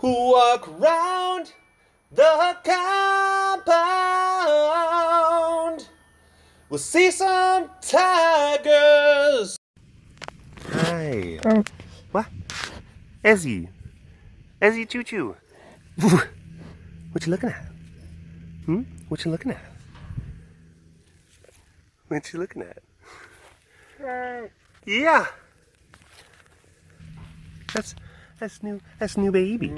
Walk round the compound. We'll see some tigers. Hi. What? Ezzie. Ezzie Choo Choo. What you looking at? What you looking at? What you looking at? Yeah. That's new baby.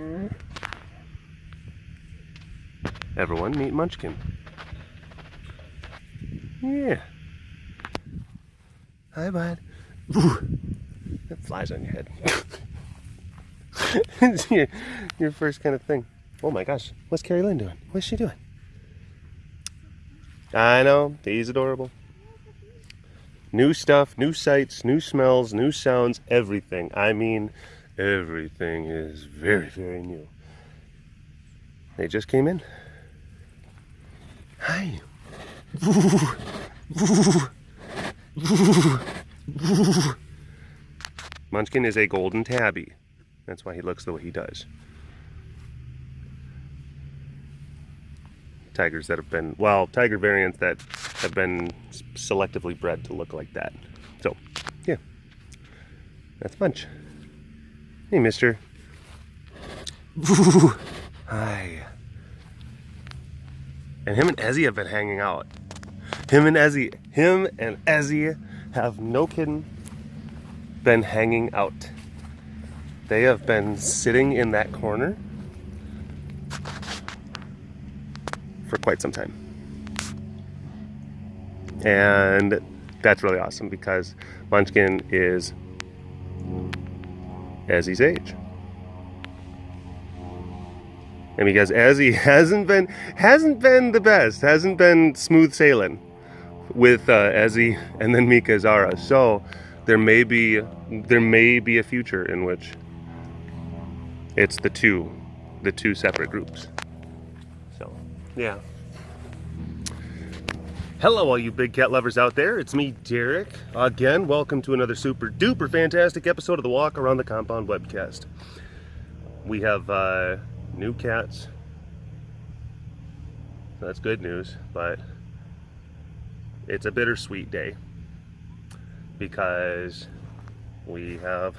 Everyone meet Munchkin. Yeah. Hi, bud. That flies on your head. It's your first kind of thing. Oh my gosh, what's Carrie Lynn doing? What's she doing? I know, he's adorable. New stuff, new sights, new smells, new sounds, everything. I mean, everything is very, very new. They just came in. Hi. Munchkin is a golden tabby. That's why he looks the way he does. Tigers that have been, well, tiger variants that have been selectively bred to look like that. So, yeah. That's Munch. Hey, mister. Hi. And him and Ezzie have been hanging out. Him and Ezzie have, no kidding, been hanging out. They have been sitting in that corner for quite some time. And that's really awesome because Munchkin is Ezzie's age. And because Ezzie hasn't been the best, hasn't been smooth sailing with Ezzie and then Mika Zara. So there may be a future in which it's the two separate groups. So yeah. Hello all you big cat lovers out there, it's me Derek. Again, welcome to another super duper fantastic episode of the Walk Around the Compound webcast. We have new cats. That's good news, but it's a bittersweet day because we have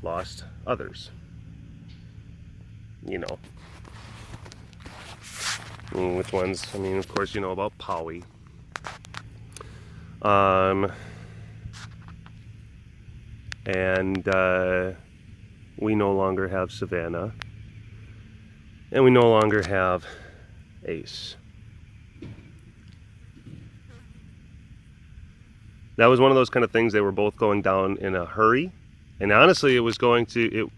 lost others. You know. Which ones? I mean, of course you know about Polly. And we no longer have Savannah. And we no longer have Ace. That was one of those kind of things. They were both going down in a hurry. And honestly, it was going to,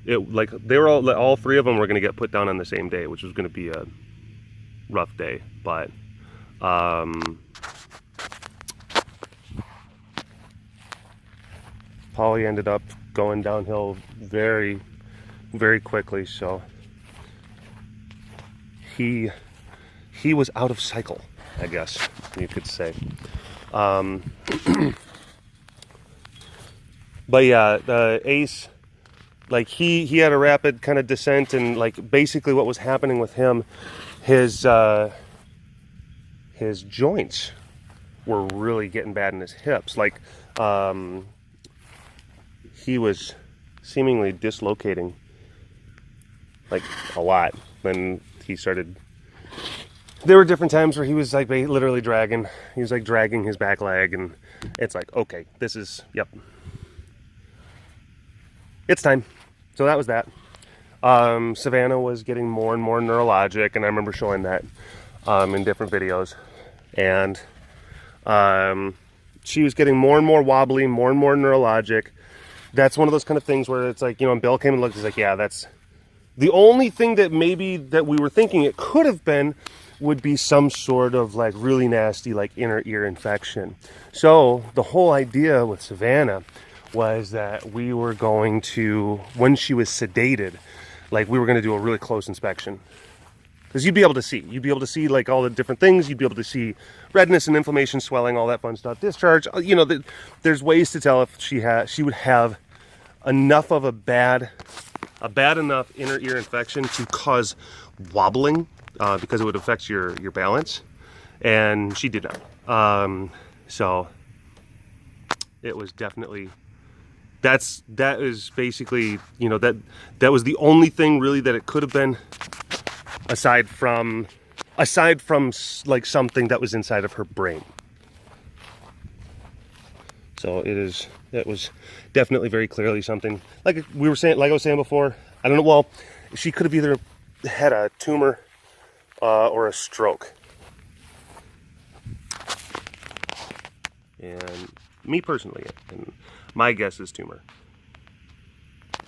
like, they were all three of them were going to get put down on the same day, which was going to be a rough day. But, Polly ended up going downhill very, very quickly, so he was out of cycle, I guess you could say. But yeah, the Ace, like he had a rapid kind of descent, and like basically what was happening with him, his joints were really getting bad in his hips. Like he was seemingly dislocating like a lot. Then he started, there were different times where he was like literally dragging his back leg, and it's like, okay, this is, yep, it's time. So that was that. Savannah was getting more and more neurologic, and I remember showing that in different videos, and she was getting more and more wobbly, more and more neurologic. That's one of those kind of things where it's like, you know, and Bill came and looked, he's like, yeah, that's the only thing that maybe that we were thinking it could have been would be some sort of like really nasty like inner ear infection. So the whole idea with Savannah was that we were going to, when she was sedated, like we were going to do a really close inspection. Because you'd be able to see like all the different things. You'd be able to see redness and inflammation, swelling, all that fun stuff, discharge. You know, there's ways to tell if she would have enough of a bad a bad enough inner ear infection to cause wobbling because it would affect your balance, and she did not. So it was definitely, that is basically, you know, that was the only thing really that it could have been, aside from like something that was inside of her brain. So it was definitely very clearly something, like we were saying, like I was saying before, I don't know, well, she could have either had a tumor or a stroke. And me personally, and my guess is tumor.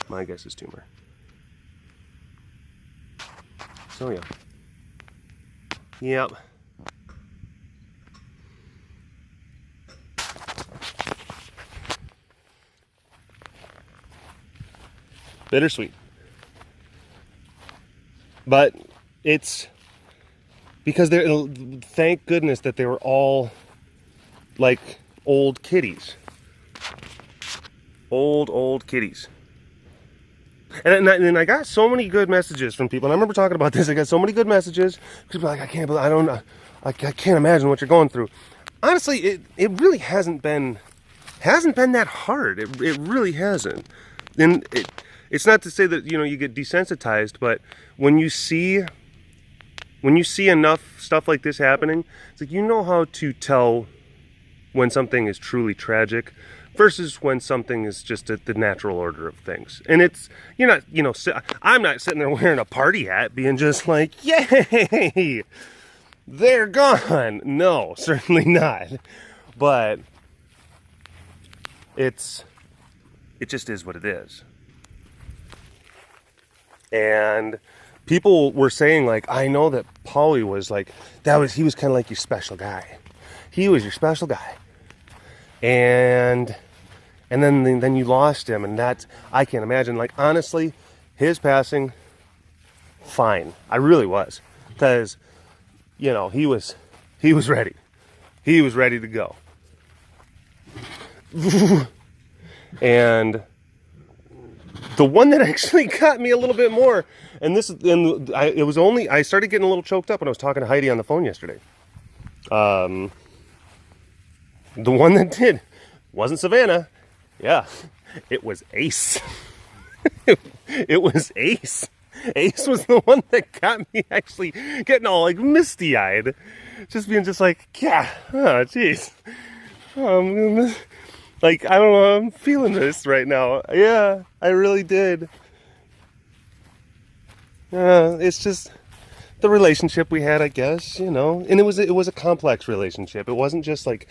My guess is tumor. So yeah. Yep. Bittersweet. But it's because thank goodness that they were all like old kitties. Old kitties. And I got so many good messages from people. And I remember talking about this. I got so many good messages. People are like, I can't imagine what you're going through. Honestly, it really hasn't been that hard. It really hasn't. And it's not to say that, you know, you get desensitized, but when you see enough stuff like this happening, it's like, you know how to tell when something is truly tragic versus when something is just the natural order of things. And it's, you're not, you know, I'm not sitting there wearing a party hat being just like, yay, they're gone. No, certainly not. But it just is what it is. And people were saying, like, I know that Paulie was like, he was kind of like your special guy. He was your special guy. And then you lost him, and I can't imagine. Like, honestly, his passing, fine. I really was. Because, you know, he was ready. He was ready to go. And the one that actually got me a little bit more, I started getting a little choked up when I was talking to Heidi on the phone yesterday. The one that did wasn't Savannah. Yeah, it was Ace. It was Ace. Ace was the one that got me actually getting all like misty-eyed. Just being just like, yeah, oh, jeez. Like, I don't know, I'm feeling this right now. Yeah, I really did. It's just the relationship we had, I guess, you know. And it was a complex relationship. It wasn't just like,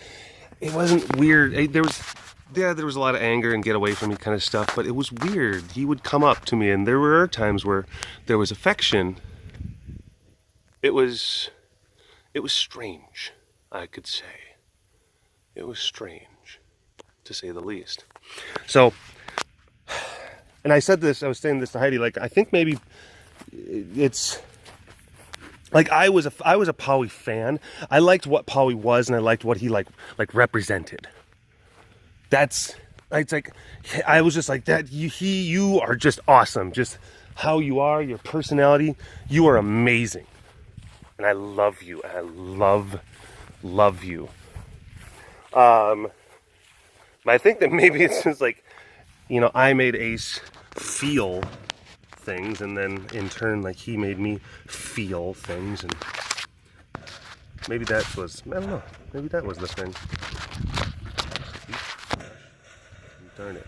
it wasn't weird. There was a lot of anger and get away from me kind of stuff, but it was weird. He would come up to me, and there were times where there was affection. It was strange, I could say. It was strange, to say the least. So, and I was saying this to Heidi, like, I think maybe it's like I was a Paulie fan. I liked what Paulie was, and I liked what he like represented. It's like, I was just like that. You are just awesome. Just how you are, your personality, you are amazing. And I love you. And I love you. I think that maybe it's just like, you know, I made Ace feel things, and then in turn, like, he made me feel things, and maybe I don't know, maybe that was the thing. Darn it.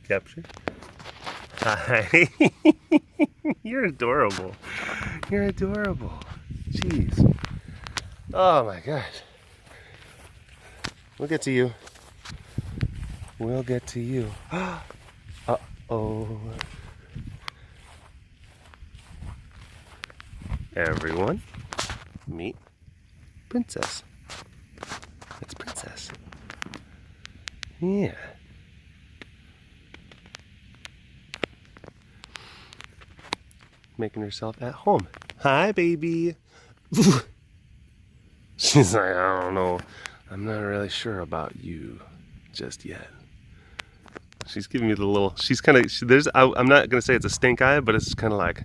Capture. Hi. You're adorable. You're adorable. Jeez. Oh my gosh. We'll get to you. We'll get to you. Uh-oh. Everyone, meet Princess. That's Princess. Yeah. Making herself at home. Hi, baby. She's like, I don't know. I'm not really sure about you. just yet. She's giving me the little, she's kind of, there's, I'm not going to say it's a stink eye, but it's kind of like,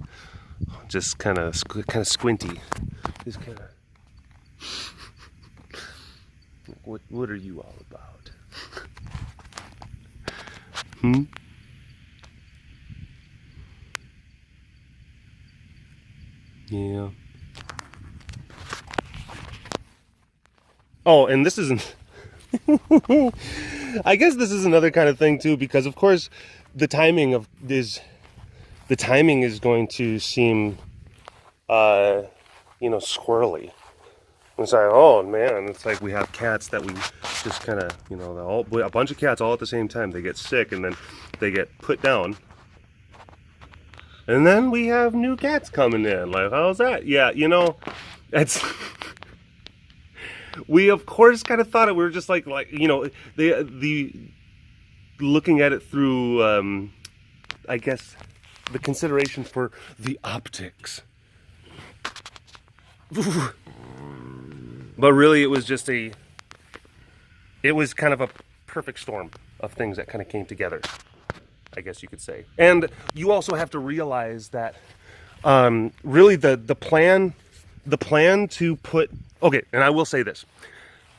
just kind of squinty. Just kind of, what are you all about? Yeah. Oh, and this isn't, I guess this is another kind of thing too, because of course the timing is going to seem, squirrely. It's like, oh man, it's like we have cats that we just kind of, a bunch of cats all at the same time. They get sick and then they get put down. And then we have new cats coming in. Like, how's that? Yeah, it's... We of course kind of thought it. We were just like the looking at it through, I guess, the consideration for the optics. But really, it was just it was kind of a perfect storm of things that kind of came together, I guess you could say. And you also have to realize that really the plan to put, okay, and I will say this,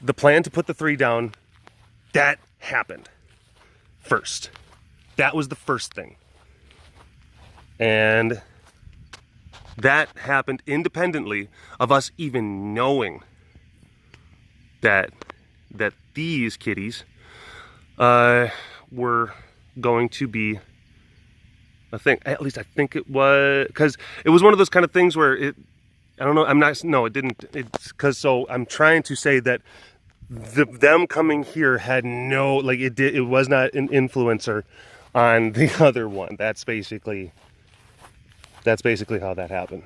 the plan to put the 3 down, that happened first. That was the first thing. And that happened independently of us even knowing that these kitties were going to be a thing. At least I think it was, because it was one of those kind of things where it didn't. It's because, so I'm trying to say that them coming here had no, like, it was not an influencer on the other one. That's basically how that happened.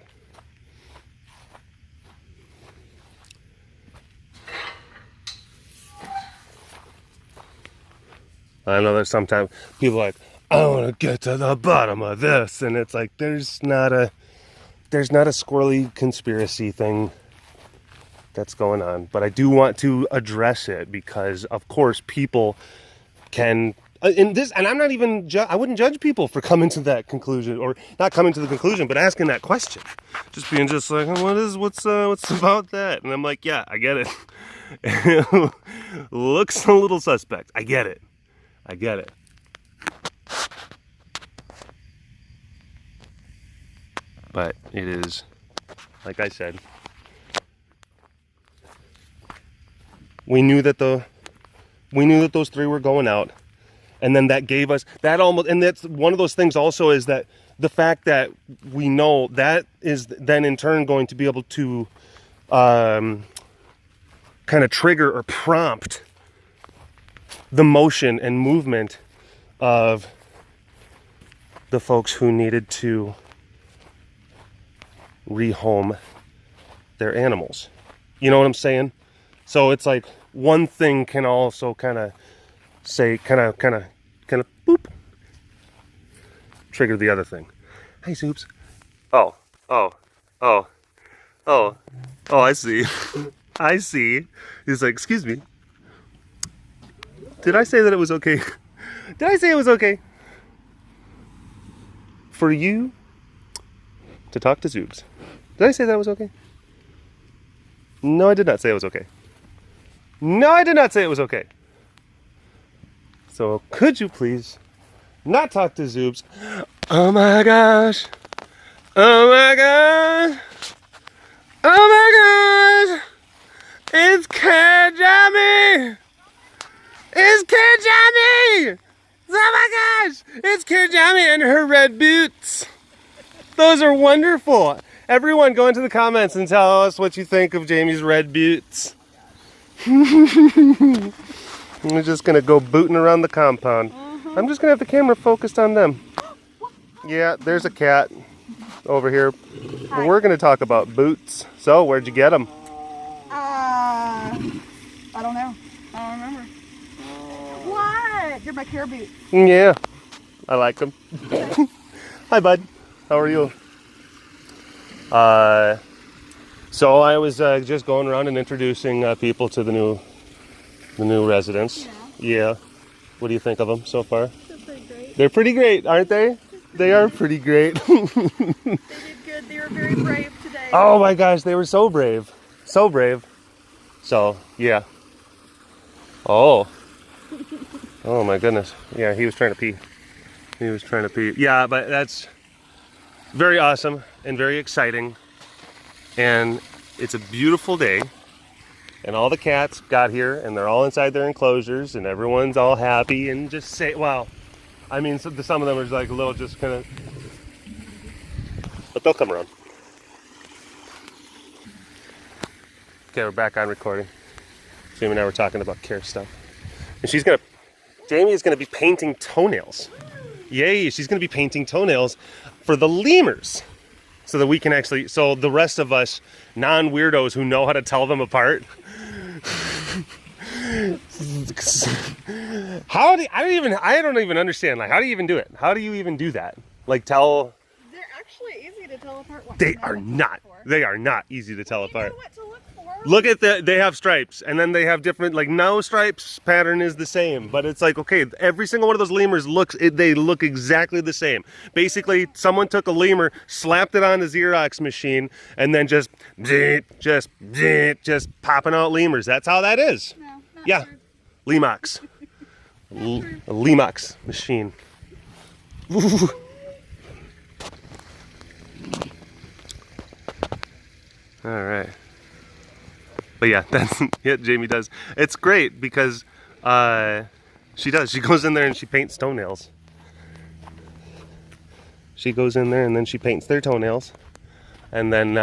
I know there's sometimes people like, I want to get to the bottom of this, and it's like there's not a squirrely conspiracy thing that's going on, but I do want to address it because, of course, people can in this, and I'm not even I wouldn't judge people for coming to that conclusion, or not coming to the conclusion, but asking that question, just being just like, what's about that? And I'm like, yeah, I get it. Looks a little suspect. I get it. But it is, like I said, we knew that those 3 were going out, and then that gave us that almost, and that's one of those things also, is that the fact that we know that is then in turn going to be able to kind of trigger or prompt the motion and movement of the folks who needed to rehome their animals. You know what I'm saying? So it's like one thing can also kind of boop, trigger the other thing. Hey, Zubs. Oh, I see. I see. He's like, excuse me. Did I say that it was okay? Did I say it was okay for you to talk to Zubs? Did I say that was okay? No, I did not say it was okay. No, I did not say it was okay. So could you please not talk to Zubs? Oh my gosh. Oh my gosh. Oh my gosh. It's Jahhhhmeee. It's Jahhhhmeee! Oh my gosh! It's Jahhhhmeee and her red boots. Those are wonderful. Everyone, go into the comments and tell us what you think of Jamie's red boots. We're just gonna go booting around the compound. I'm just gonna have the camera focused on them. Yeah, there's a cat over here. We're gonna talk about boots. So, where'd you get them? I don't know. I don't remember. What? They're my care boots. Yeah, I like them. Hi, bud. How are you? So I was just going around and introducing people to the new residents. Yeah. What do you think of them so far? They're pretty great. They're pretty great, aren't they? They are pretty great. They did good. They were very brave today. Oh my gosh, they were so brave. So brave. So, yeah. Oh. Oh my goodness. Yeah, he was trying to pee. He was trying to pee. Yeah, but that's very awesome and very exciting. And it's a beautiful day. And all the cats got here and they're all inside their enclosures and everyone's all happy and just say, well, I mean, some of them are like a little just kind of, but they'll come around. Okay, we're back on recording. Jamie and I were talking about care stuff. And Jamie is gonna be painting toenails. Yay, she's gonna be painting toenails for the lemurs. So that we can actually, so the rest of us non-weirdos who know how to tell them apart. I don't even understand. Like, how do you even do it? How do you even do that? Like, tell. They're actually easy to tell apart. They are not. They are not easy to tell apart. You know what to look for. Look at they have stripes, and then they have different, like, no stripes pattern is the same, but it's like, okay, every single one of those lemurs they look exactly the same. Basically, someone took a lemur, slapped it on the Xerox machine, and then just popping out lemurs. That's how that is. No, not Yeah, true. Lemox. A Lemox machine. All right. But yeah, that's yeah, Jamie does. It's great because she does. She goes in there and she paints toenails. She goes in there and then she paints their toenails. And then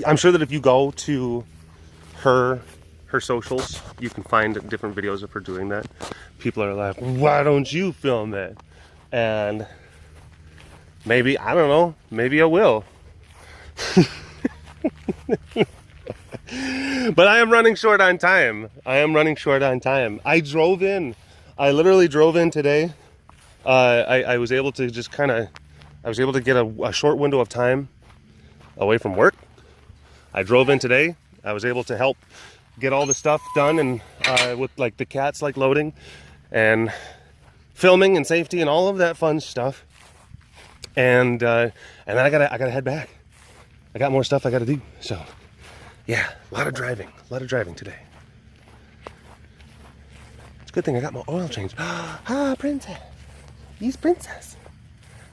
I'm sure that if you go to her socials, you can find different videos of her doing that. People are like, why don't you film it? And maybe, I don't know, maybe I will. But I am running short on time. I literally drove in today. I was able to just I was able to get a short window of time away from work. I drove in today. I was able to help get all the stuff done and with like the cats like loading and filming and safety and all of that fun stuff. And then I gotta head back. I got more stuff I gotta do. So yeah, a lot of driving today. It's a good thing I got my oil changed. Ah, princess. He's princess.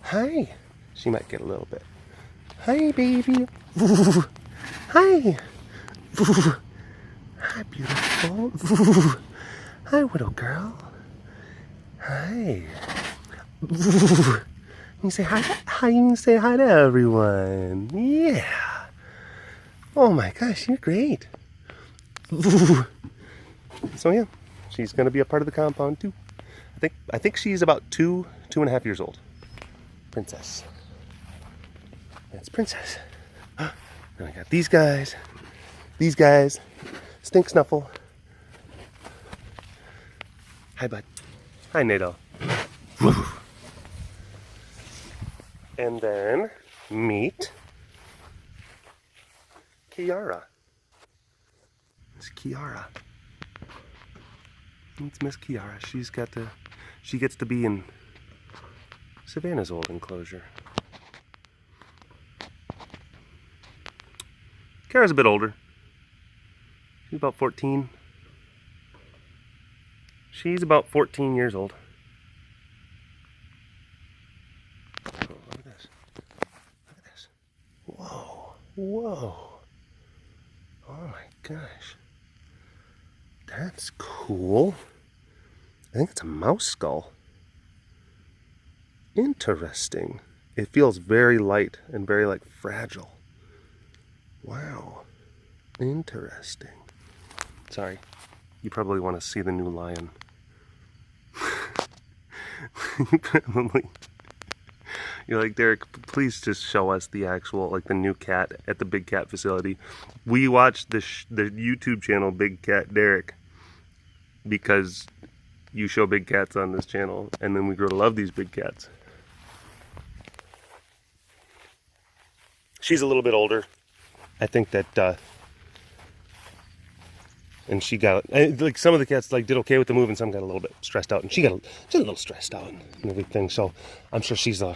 Hi. She might get a little bit. Hi, baby. Hi. Hi, beautiful. Hi, little girl. Hi. You say hi. Hi. You say hi to everyone. Yeah. Oh my gosh, you're great. So yeah, she's gonna be a part of the compound too. I think she's about 2.5 years old. Princess. That's Princess. And I got these guys. Stink Snuffle. Hi, bud. Hi, NATO. And then meet Kiara. It's Kiara. It's Miss Kiara. She gets to be in Savannah's old enclosure. Kiara's a bit older. She's about 14. She's about 14 years old. Oh, look at this. Look at this. Whoa. Whoa. Oh my gosh. That's cool. I think it's a mouse skull. Interesting. It feels very light and very like fragile. Wow. Interesting. Sorry. You probably want to see the new lion. You're like, Derek, please just show us the actual, like the new cat at the Big Cat facility. We watched the YouTube channel BigCatDerek because you show big cats on this channel, and then we grow to love these big cats. She's a little bit older. I think that And she got, like, some of the cats like did okay with the move, and some got a little bit stressed out, and she got a little stressed out and everything. So I'm sure she's hi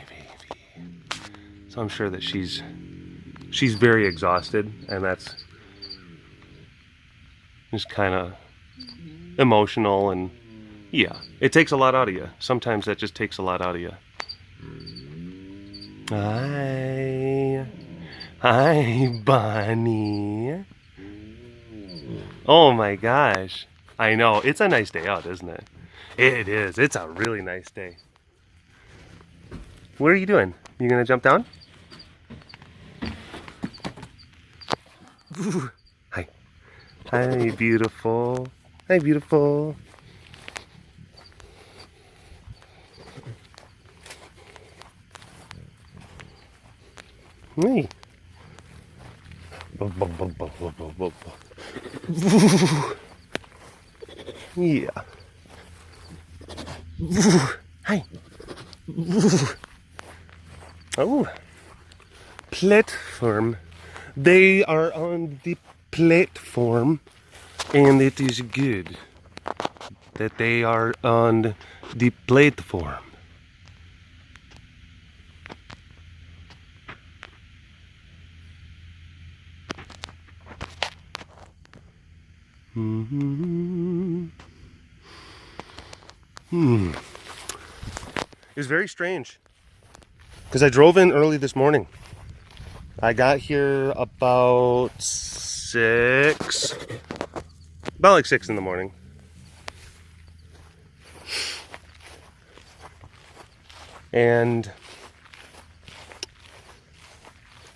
baby. So I'm sure that she's very exhausted, and that's just kind of emotional, and yeah, it takes a lot out of you. Sometimes that just takes a lot out of you. Hi, Bunny. Oh my gosh. I know. It's a nice day out, isn't it? It is. It's a really nice day. What are you doing? You gonna jump down? Ooh. Hi. Hi, beautiful. Hi, beautiful. Hey. Yeah. Hi. Oh. Platform. They are on the platform, and it is good that they are on the platform. It was very strange because I drove in early this morning. I got here about like 6 in the morning. And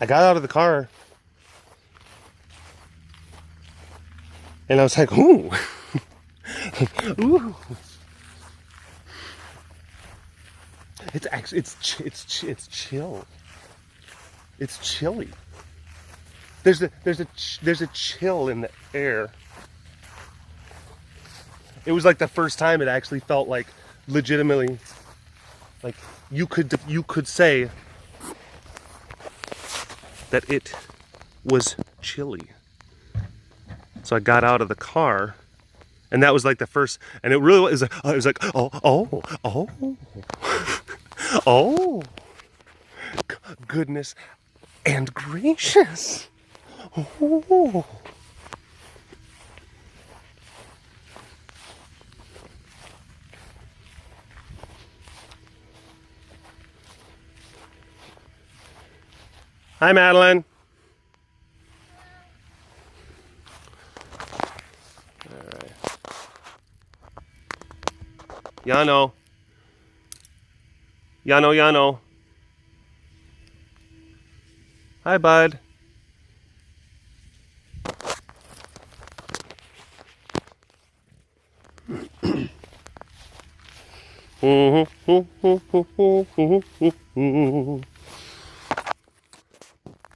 I got out of the car and I was like, ooh. Ooh. It's actually it's chill. It's chilly. There's a chill in the air. It was like the first time it actually felt like legitimately like you could say that it was chilly. So I got out of the car, and that was like the first, and it really was. I was like, oh, goodness and gracious. Oh. Hi, Madeline. All right. Yano. Hi, bud.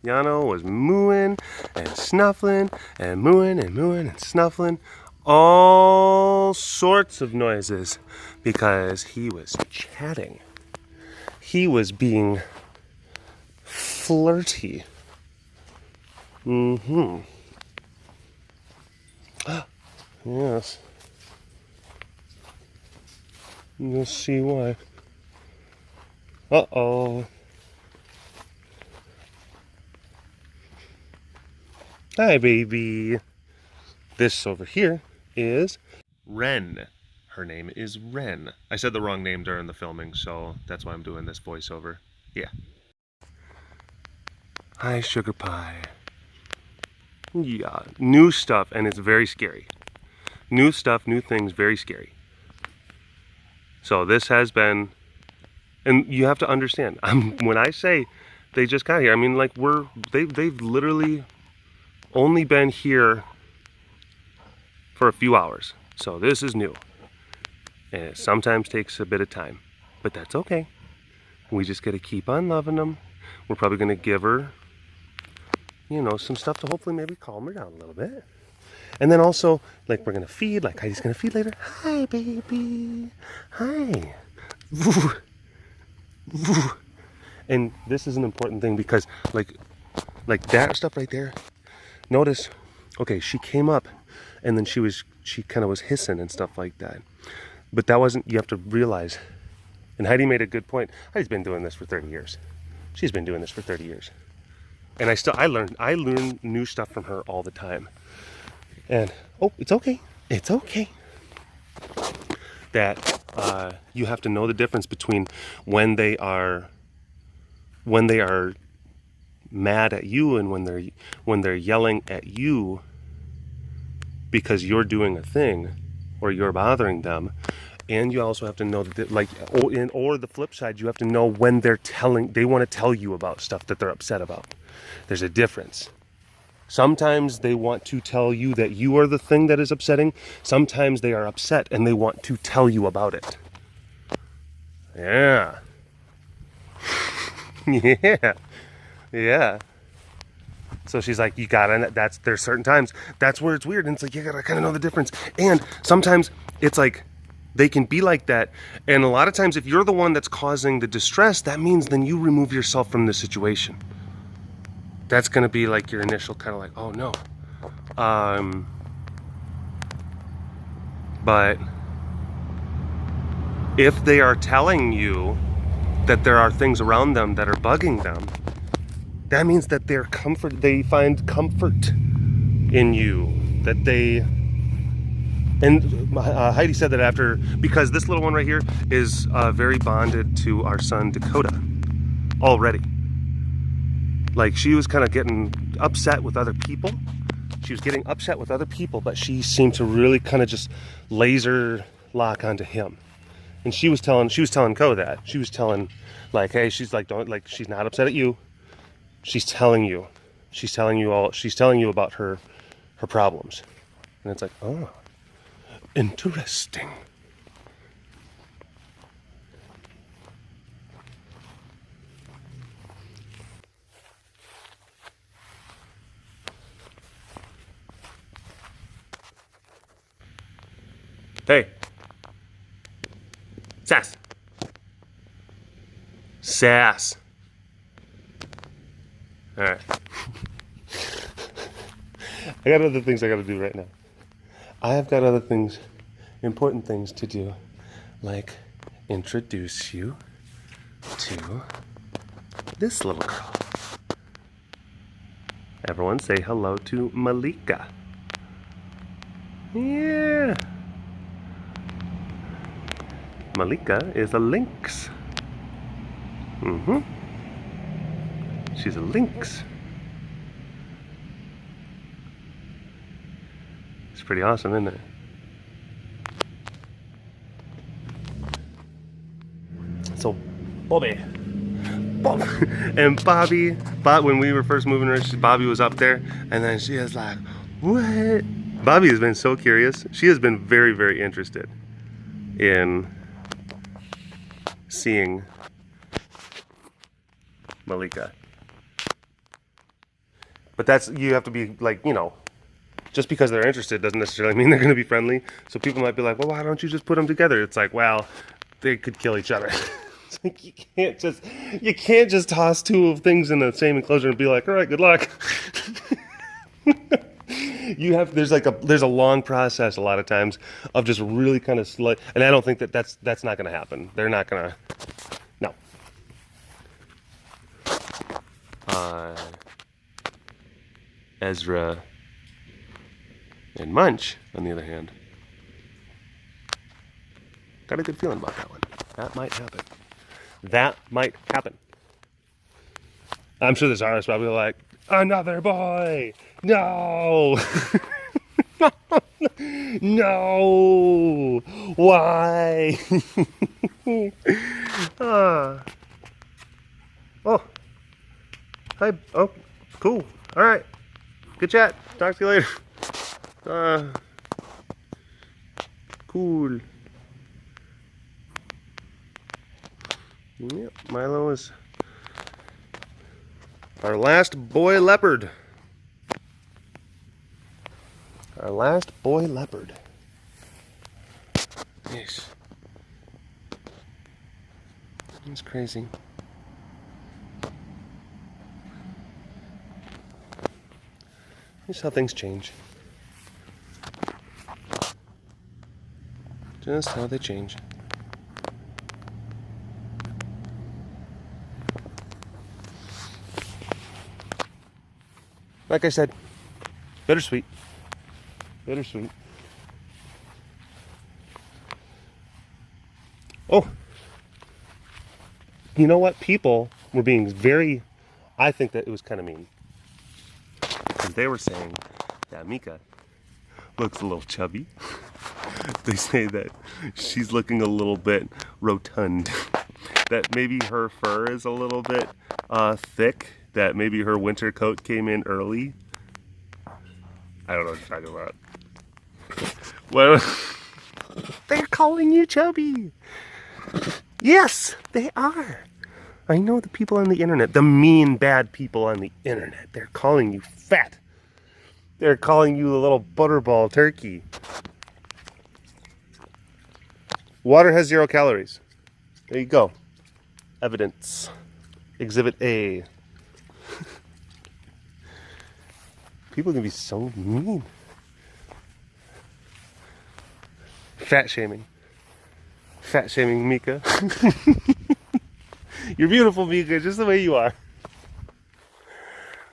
Yano was mooing and snuffling and mooing and snuffling. All sorts of noises because he was chatting. He was being flirty. Yes. You'll see why. Uh-oh. Hi, baby. This over here is Wren. Her name is Wren. I said the wrong name during the filming, so that's why I'm doing this voiceover. Yeah. Hi, sugar pie. Yeah, new stuff, and it's very scary. New stuff, new things, very scary. So this has been, and you have to understand, when I say they just got here, I mean, like, they've literally only been here for a few hours. So this is new. And it sometimes takes a bit of time, but that's okay. We just got to keep on loving them. We're probably going to give her, you know, some stuff to hopefully maybe calm her down a little bit. And then also, like, we're going to feed, like Heidi's going to feed later. Hi, baby. Hi. And this is an important thing because, like that stuff right there, notice, okay, she came up and then she kind of was hissing and stuff like that. But that wasn't, you have to realize, and Heidi made a good point. Heidi's been doing this for 30 years. She's been doing this for 30 years. And I learn new stuff from her all the time. And, oh, it's okay. It's okay. That you have to know the difference between when they are mad at you and when they're yelling at you because you're doing a thing or you're bothering them. And you also have to know that, like, or the flip side, you have to know when they want to tell you about stuff that they're upset about. There's a difference. Sometimes they want to tell you that you are the thing that is upsetting. Sometimes they are upset and they want to tell you about it. Yeah. Yeah. Yeah. So she's like, there's certain times, that's where it's weird. And it's like, you gotta kind of know the difference. And sometimes it's like, they can be like that. And a lot of times, if you're the one that's causing the distress, that means then you remove yourself from the situation. That's going to be like your initial kind of like, oh no. But if they are telling you that there are things around them that are bugging them, that means that they find comfort in you. And Heidi said that because this little one right here is very bonded to our son Dakota already. Like, she was kind of getting upset with other people. She was getting upset with other people, but she seemed to really kind of just laser lock onto him. And she was telling Co that. She was telling, like, hey, she's like, she's not upset at you. She's telling you about her problems. And it's like, oh, interesting. Hey. Sass. Sass. All right. I got other things I got to do right now. I have got other things, important things to do, like introduce you to this little girl. Everyone say hello to Malika. Yeah. Malika is a lynx. She's a lynx. It's pretty awesome, isn't it? So, Bobby. And Bobby, when we were first moving her, Bobby was up there, and then she was like, what? Bobby has been so curious. She has been very, very interested in seeing Malika. But you have to be like, just because they're interested doesn't necessarily mean they're going to be friendly. So people might be like, well, why don't you just put them together? It's like, well, they could kill each other. It's like, you can't just toss two of things in the same enclosure and be like, all right, good luck. There's a long process a lot of times of just really kind of slow, and I don't think that's not going to happen. They're not going to, no. Ezra and Munch, on the other hand, got a good feeling about that one. That might happen. I'm sure the Zara's probably like, another boy! No! No! Why? Oh. Hi. Oh, cool. All right. Good chat. Talk to you later. Cool. Yep, Milo is our last boy leopard. Our last boy leopard. Yes. It's crazy. Just how things change. Just how they change. Like I said, bittersweet. Bittersweet. Oh, you know what? People were being very, I think that it was kind of mean. Because they were saying that Mika looks a little chubby. They say that she's looking a little bit rotund. That maybe her fur is a little bit thick. That maybe her winter coat came in early. I don't know what you're talking about. Well, they're calling you chubby. Yes, they are. I know the people on the internet, the mean, bad people on the internet. They're calling you fat. They're calling you a little butterball turkey. Water has 0 calories. There you go. Evidence. Exhibit A. People can be so mean. Fat shaming. Fat shaming Mika. You're beautiful, Mika, just the way you are.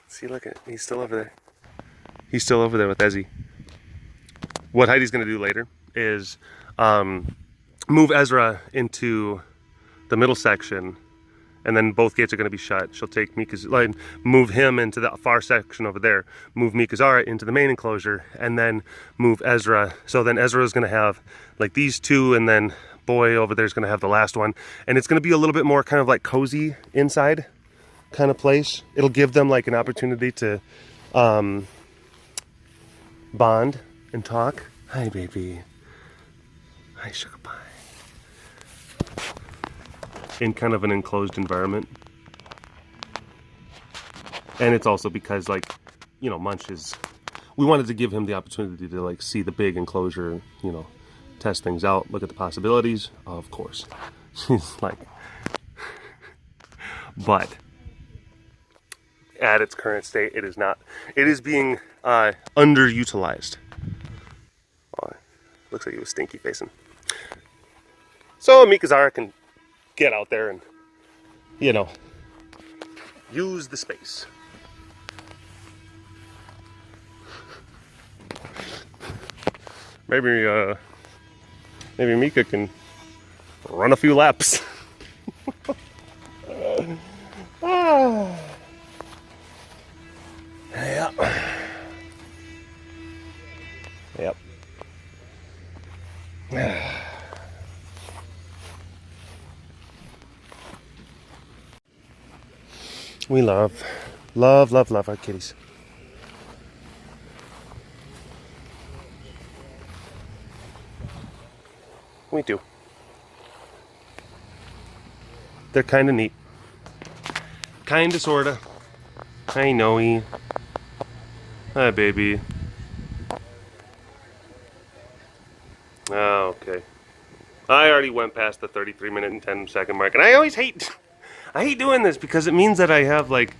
See, look at, he's still over there. He's still over there with Ezzie. What Heidi's gonna do later is move Ezra into the middle section, and then both gates are going to be shut. She'll take Mika's line, move him into the far section over there, move Mika's Zara into the main enclosure, and then move Ezra. So then Ezra is going to have like these two, and then boy over there is going to have the last one. And it's going to be a little bit more kind of like cozy inside kind of place. It'll give them like an opportunity to bond and talk. Hi, baby. Hi, sugar pie. In kind of an enclosed environment. And it's also because, like, you know, Munch is, we wanted to give him the opportunity to like see the big enclosure, you know, test things out, look at the possibilities, of course. She's like, but at its current state, it is not, it is being underutilized. Oh, looks like he was stinky facing. So Mika Zara can get out there and, you know, use the space. Maybe maybe Mika can run a few laps. Ah. Yep. Yep. We love our kitties. We do. They're kind of neat. Kind of, sort of. I know-y. Hi, baby. Oh, okay. I already went past the 33-minute and 10-second mark, and I always hate doing this because it means that I'll have like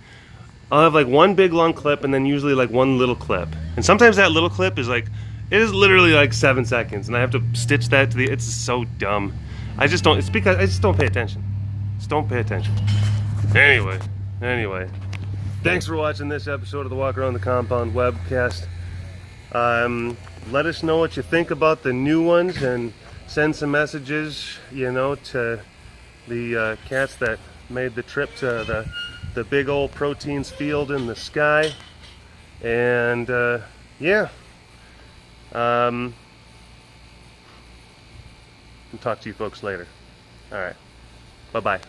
one big long clip and then usually like one little clip. And sometimes that little clip is like, it is literally like 7 seconds, and I have to stitch that to the, it's so dumb. I just don't, it's because I just don't pay attention. Just don't pay attention. Anyway. Thanks for watching this episode of the Walk Around the Compound webcast. Let us know what you think about the new ones, and send some messages, you know, to the cats that made the trip to the big old proteins field in the sky. And yeah, I'll talk to you folks later. All right, bye-bye.